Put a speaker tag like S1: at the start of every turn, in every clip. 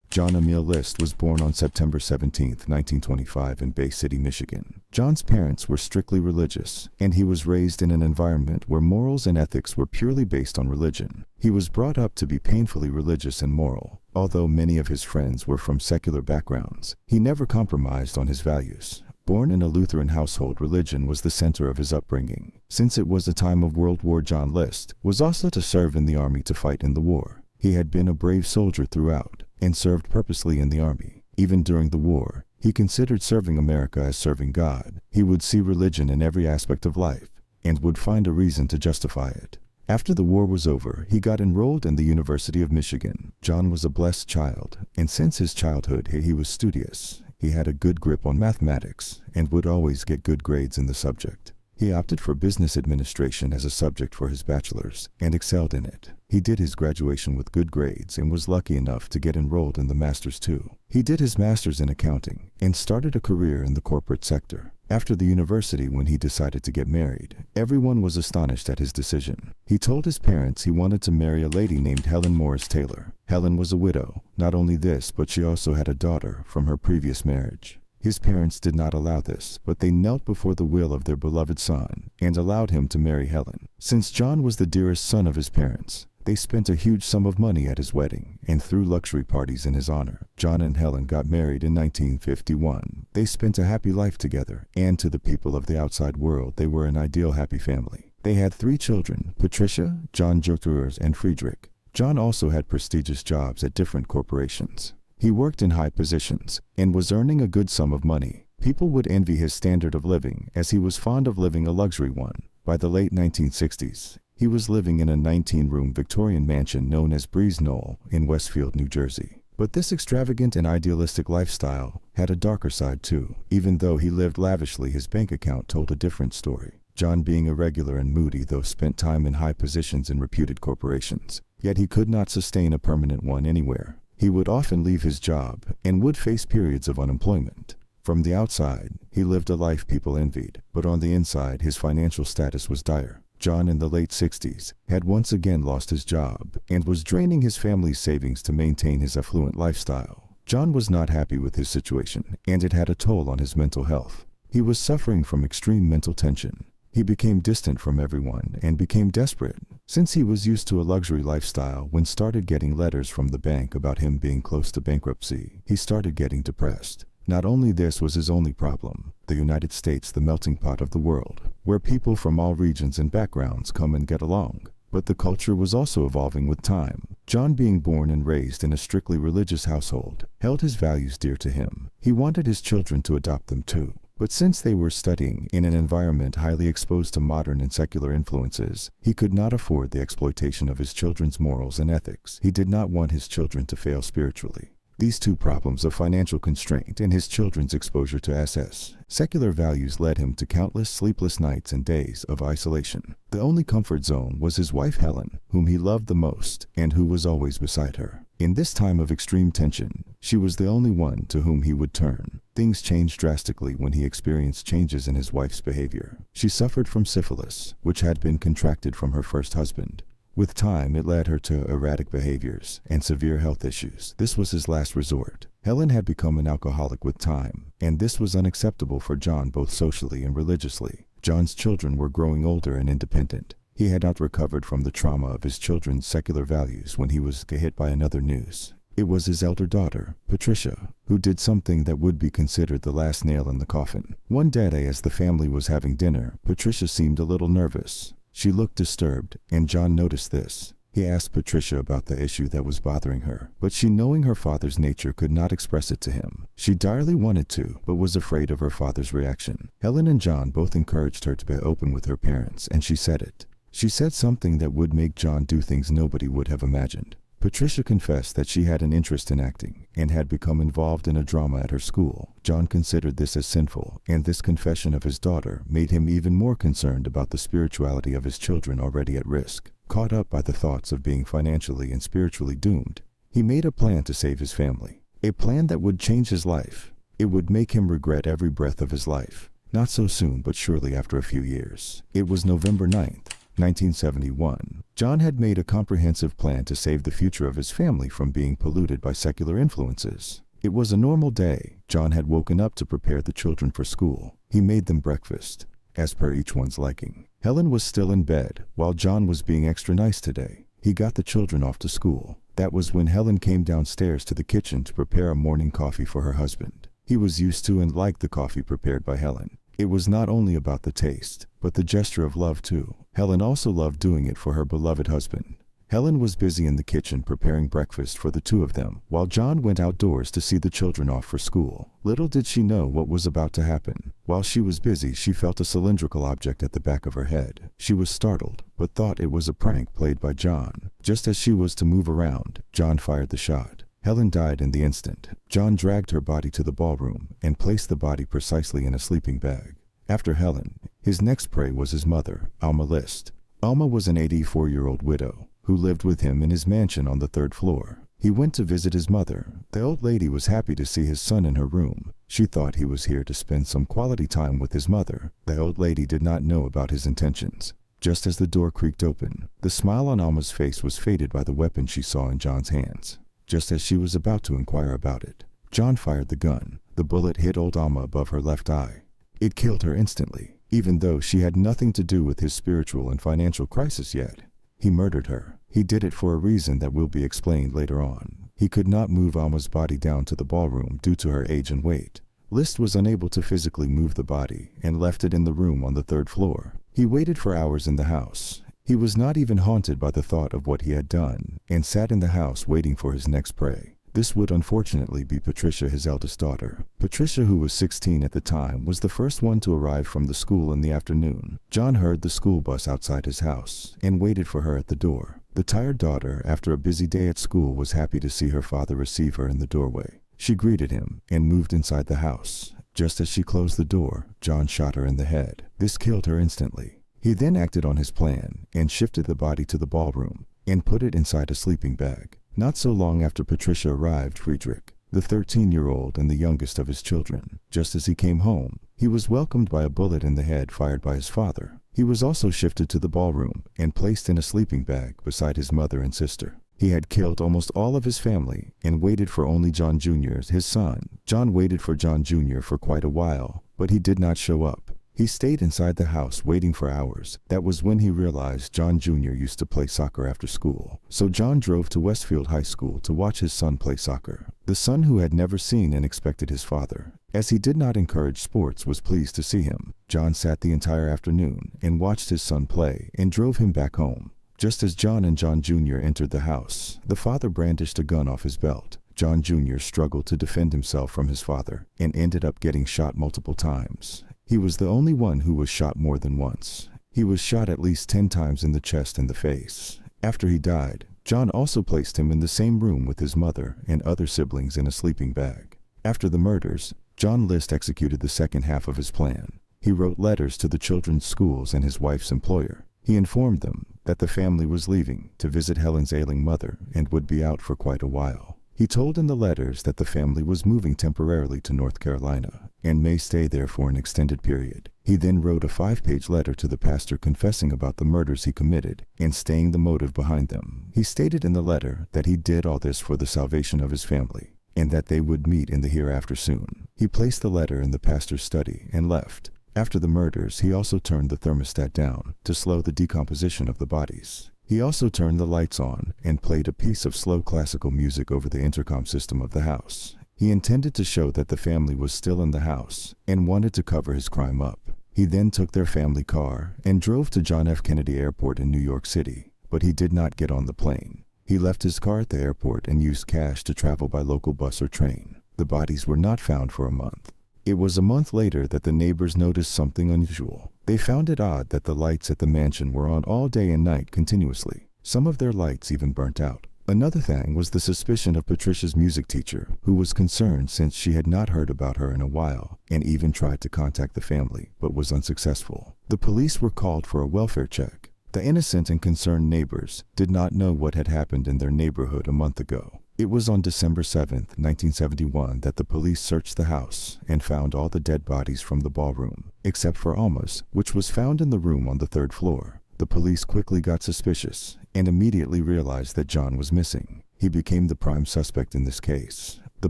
S1: John Emil List was born on September 17, 1925 in Bay City, Michigan. John's parents were strictly religious, and he was raised in an environment where morals and ethics were purely based on religion. He was brought up to be painfully religious and moral. Although many of his friends were from secular backgrounds, he never compromised on his values. Born in a Lutheran household, religion was the center of his upbringing. Since it was a time of World War, John List was also to serve in the army to fight in the war. He had been a brave soldier throughout and served purposely in the army. Even during the war, he considered serving America as serving God. He would see religion in every aspect of life and would find a reason to justify it. After the war was over, he got enrolled in the University of Michigan. John was a blessed child, and since his childhood he was studious. He had a good grip on mathematics and would always get good grades in the subject. He opted for business administration as a subject for his bachelor's and excelled in it. He did his graduation with good grades and was lucky enough to get enrolled in the master's too. He did his master's in accounting and started a career in the corporate sector. After the university, when he decided to get married, everyone was astonished at his decision. He told his parents he wanted to marry a lady named Helen Morris Taylor. Helen was a widow. Not only this, but she also had a daughter from her previous marriage. His parents did not allow this, but they knelt before the will of their beloved son and allowed him to marry Helen. Since John was the dearest son of his parents, they spent a huge sum of money at his wedding and threw luxury parties in his honor. John and Helen got married in 1951. They spent a happy life together, and to the people of the outside world, they were an ideal happy family. They had 3 children, Patricia, John Gertrude, and Friedrich. John also had prestigious jobs at different corporations. He worked in high positions and was earning a good sum of money. People would envy his standard of living, as he was fond of living a luxury one. By the late 1960s, he was living in a 19-room Victorian mansion known as Breeze Knoll in Westfield, New Jersey. But this extravagant and idealistic lifestyle had a darker side too. Even though he lived lavishly, his bank account told a different story. John, being irregular and moody, though spent time in high positions in reputed corporations, yet he could not sustain a permanent one anywhere. He would often leave his job and would face periods of unemployment. From the outside, he lived a life people envied, but on the inside, his financial status was dire. John, in the late 60s, had once again lost his job and was draining his family's savings to maintain his affluent lifestyle. John was not happy with his situation, and it had a toll on his mental health. He was suffering from extreme mental tension. He became distant from everyone and became desperate. Since he was used to a luxury lifestyle, when started getting letters from the bank about him being close to bankruptcy, he started getting depressed. Not only this was his only problem, the United States, the melting pot of the world, where people from all regions and backgrounds come and get along, but the culture was also evolving with time. John, being born and raised in a strictly religious household, held his values dear to him. He wanted his children to adopt them too. But since they were studying in an environment highly exposed to modern and secular influences, he could not afford the exploitation of his children's morals and ethics. He did not want his children to fail spiritually. These two problems of financial constraint and his children's exposure to secular values led him to countless sleepless nights and days of isolation. The only comfort zone was his wife Helen, whom he loved the most and who was always beside her. In this time of extreme tension, she was the only one to whom he would turn. Things changed drastically when he experienced changes in his wife's behavior. She suffered from syphilis, which had been contracted from her first husband. With time, it led her to erratic behaviors and severe health issues. This was his last resort. Helen had become an alcoholic with time, and this was unacceptable for John both socially and religiously. John's children were growing older and independent. He had not recovered from the trauma of his children's secular values when he was hit by another news. It was his elder daughter, Patricia, who did something that would be considered the last nail in the coffin. One day, as the family was having dinner, Patricia seemed a little nervous. She looked disturbed, and John noticed this. He asked Patricia about the issue that was bothering her, but she, knowing her father's nature, could not express it to him. She direly wanted to, but was afraid of her father's reaction. Helen and John both encouraged her to be open with her parents, and she said it. She said something that would make John do things nobody would have imagined. Patricia confessed that she had an interest in acting and had become involved in a drama at her school. John considered this as sinful, and this confession of his daughter made him even more concerned about the spirituality of his children already at risk. Caught up by the thoughts of being financially and spiritually doomed, he made a plan to save his family. A plan that would change his life. It would make him regret every breath of his life. Not so soon, but surely after a few years. It was November 9th, 1971. John had made a comprehensive plan to save the future of his family from being polluted by secular influences. It was a normal day. John had woken up to prepare the children for school. He made them breakfast, as per each one's liking. Helen was still in bed, while John was being extra nice today. He got the children off to school. That was when Helen came downstairs to the kitchen to prepare a morning coffee for her husband. He was used to and liked the coffee prepared by Helen. It was not only about the taste, but the gesture of love too. Helen also loved doing it for her beloved husband. Helen was busy in the kitchen preparing breakfast for the two of them, while John went outdoors to see the children off for school. Little did she know what was about to happen. While she was busy, she felt a cylindrical object at the back of her head. She was startled, but thought it was a prank played by John. Just as she was to move around, John fired the shot. Helen died in the instant. John dragged her body to the ballroom and placed the body precisely in a sleeping bag. After Helen, his next prey was his mother, Alma List. Alma was an 84-year-old widow who lived with him in his mansion on the 3rd floor. He went to visit his mother. The old lady was happy to see his son in her room. She thought he was here to spend some quality time with his mother. The old lady did not know about his intentions. Just as the door creaked open, the smile on Alma's face was faded by the weapon she saw in John's hands. Just as she was about to inquire about it, John fired the gun. The bullet hit old Alma above her left eye. It killed her instantly, even though she had nothing to do with his spiritual and financial crisis yet. He murdered her. He did it for a reason that will be explained later on. He could not move Alma's body down to the ballroom due to her age and weight. List was unable to physically move the body and left it in the room on the 3rd floor. He waited for hours in the house. He was not even haunted by the thought of what he had done and sat in the house waiting for his next prey. This would unfortunately be Patricia, his eldest daughter. Patricia, who was 16 at the time, was the first one to arrive from the school in the afternoon. John heard the school bus outside his house and waited for her at the door. The tired daughter, after a busy day at school, was happy to see her father receive her in the doorway. She greeted him and moved inside the house. Just as she closed the door, John shot her in the head. This killed her instantly. He then acted on his plan and shifted the body to the ballroom and put it inside a sleeping bag. Not so long after Patricia arrived, Friedrich, the 13-year-old and the youngest of his children. Just as he came home, he was welcomed by a bullet in the head fired by his father. He was also shifted to the ballroom and placed in a sleeping bag beside his mother and sister. He had killed almost all of his family and waited for only John Jr., his son. John waited for John Jr. for quite a while, but he did not show up. He stayed inside the house waiting for hours. That was when he realized John Jr. used to play soccer after school. So John drove to Westfield High School to watch his son play soccer. The son, who had never seen and expected his father, as he did not encourage sports, was pleased to see him. John sat the entire afternoon and watched his son play and drove him back home. Just as John and John Jr. entered the house, the father brandished a gun off his belt. John Jr. struggled to defend himself from his father and ended up getting shot multiple times. He was the only one who was shot more than once. He was shot at least 10 times in the chest and the face. After he died, John also placed him in the same room with his mother and other siblings in a sleeping bag. After the murders, John List executed the second half of his plan. He wrote letters to the children's schools and his wife's employer. He informed them that the family was leaving to visit Helen's ailing mother and would be out for quite a while. He told in the letters that the family was moving temporarily to North Carolina and may stay there for an extended period. He then wrote a 5-page letter to the pastor confessing about the murders he committed and stating the motive behind them. He stated in the letter that he did all this for the salvation of his family and that they would meet in the hereafter soon. He placed the letter in the pastor's study and left. After the murders, he also turned the thermostat down to slow the decomposition of the bodies. He also turned the lights on and played a piece of slow classical music over the intercom system of the house. He intended to show that the family was still in the house and wanted to cover his crime up. He then took their family car and drove to John F. Kennedy Airport in New York City, but he did not get on the plane. He left his car at the airport and used cash to travel by local bus or train. The bodies were not found for a month. It was a month later that the neighbors noticed something unusual. They found it odd that the lights at the mansion were on all day and night continuously. Some of their lights even burnt out. Another thing was the suspicion of Patricia's music teacher, who was concerned since she had not heard about her in a while and even tried to contact the family, but was unsuccessful. The police were called for a welfare check. The innocent and concerned neighbors did not know what had happened in their neighborhood a month ago. It was on December 7th, 1971 that the police searched the house and found all the dead bodies from the ballroom, except for Alma's, which was found in the room on the 3rd floor. The police quickly got suspicious and immediately realized that John was missing. He became the prime suspect in this case. The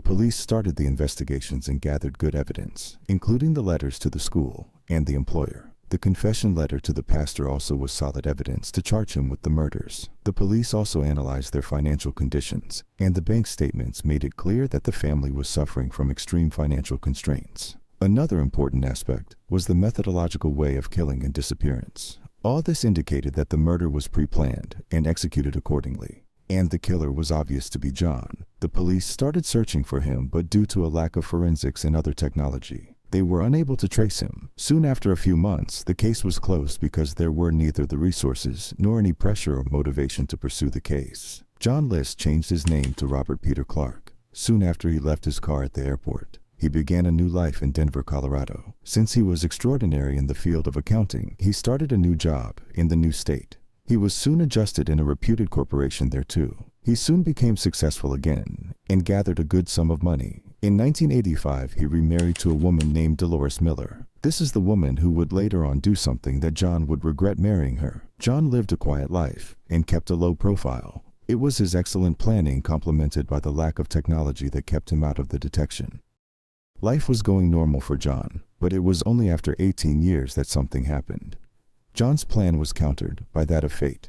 S1: police started the investigations and gathered good evidence, including the letters to the school and the employer. The confession letter to the pastor also was solid evidence to charge him with the murders. The police also analyzed their financial conditions, and the bank statements made it clear that the family was suffering from extreme financial constraints. Another important aspect was the methodological way of killing and disappearance. All this indicated that the murder was pre-planned and executed accordingly, and the killer was obvious to be John. The police started searching for him, but due to a lack of forensics and other technology, they were unable to trace him. Soon after a few months, the case was closed because there were neither the resources nor any pressure or motivation to pursue the case. John List changed his name to Robert Peter Clark. Soon after he left his car at the airport, he began a new life in Denver, Colorado. Since he was extraordinary in the field of accounting, he started a new job in the new state. He was soon adjusted in a reputed corporation there too. He soon became successful again and gathered a good sum of money. In 1985, he remarried to a woman named Dolores Miller. This is the woman who would later on do something that John would regret marrying her. John lived a quiet life and kept a low profile. It was his excellent planning complemented by the lack of technology that kept him out of the detection. Life was going normal for John, but it was only after 18 years that something happened. John's plan was countered by that of fate.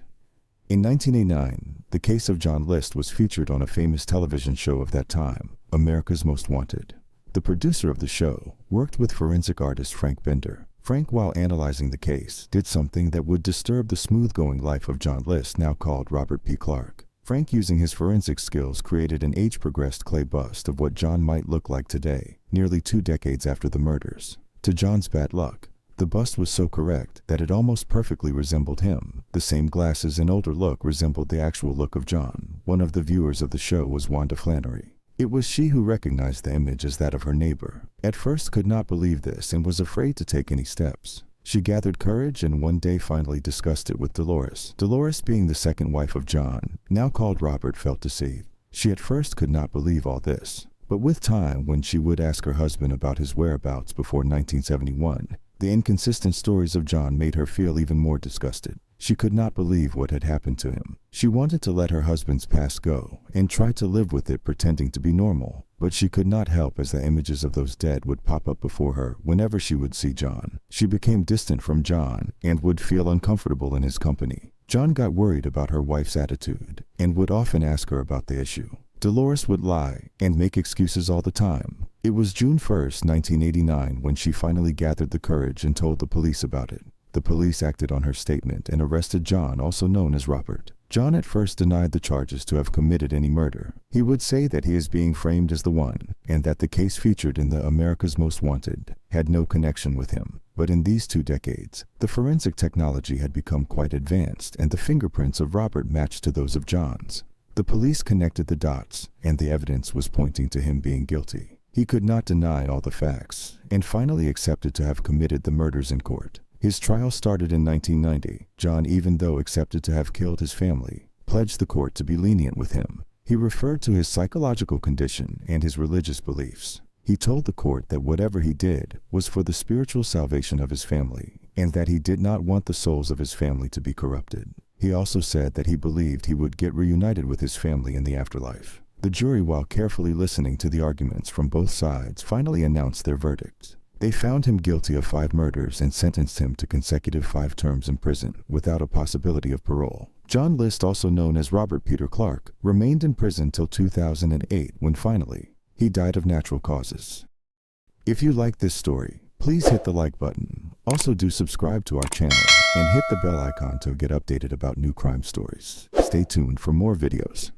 S1: In 1989, the case of John List was featured on a famous television show of that time, America's Most Wanted. The producer of the show worked with forensic artist Frank Bender. Frank, while analyzing the case, did something that would disturb the smooth-going life of John List, now called Robert P. Clark. Frank, using his forensic skills, created an age-progressed clay bust of what John might look like today, nearly 2 decades after the murders. To John's bad luck, the bust was so correct that it almost perfectly resembled him. The same glasses and older look resembled the actual look of John. One of the viewers of the show was Wanda Flannery. It was she who recognized the image as that of her neighbor. At first could not believe this and was afraid to take any steps. She gathered courage and one day finally discussed it with Dolores. Dolores, being the second wife of John, now called Robert, felt deceived. She at first could not believe all this. But with time, when she would ask her husband about his whereabouts before 1971, the inconsistent stories of John made her feel even more disgusted. She could not believe what had happened to him. She wanted to let her husband's past go and tried to live with it, pretending to be normal. But she could not help as the images of those dead would pop up before her whenever she would see John. She became distant from John and would feel uncomfortable in his company. John got worried about her wife's attitude and would often ask her about the issue. Dolores would lie and make excuses all the time. It was June 1st, 1989 when she finally gathered the courage and told the police about it. The police acted on her statement and arrested John, also known as Robert. John at first denied the charges to have committed any murder. He would say that he is being framed as the one, and that the case featured in the America's Most Wanted had no connection with him. But in these 2 decades, the forensic technology had become quite advanced, and the fingerprints of Robert matched to those of John's. The police connected the dots, and the evidence was pointing to him being guilty. He could not deny all the facts, and finally accepted to have committed the murders in court. His trial started in 1990. John, even though accepted to have killed his family, pledged the court to be lenient with him. He referred to his psychological condition and his religious beliefs. He told the court that whatever he did was for the spiritual salvation of his family, and that he did not want the souls of his family to be corrupted. He also said that he believed he would get reunited with his family in the afterlife. The jury, while carefully listening to the arguments from both sides, finally announced their verdict. They found him guilty of 5 murders and sentenced him to consecutive 5 terms in prison without a possibility of parole. John List, also known as Robert Peter Clark, remained in prison till 2008 when finally he died of natural causes. If you like this story, please hit the like button. Also do subscribe to our channel and hit the bell icon to get updated about new crime stories. Stay tuned for more videos.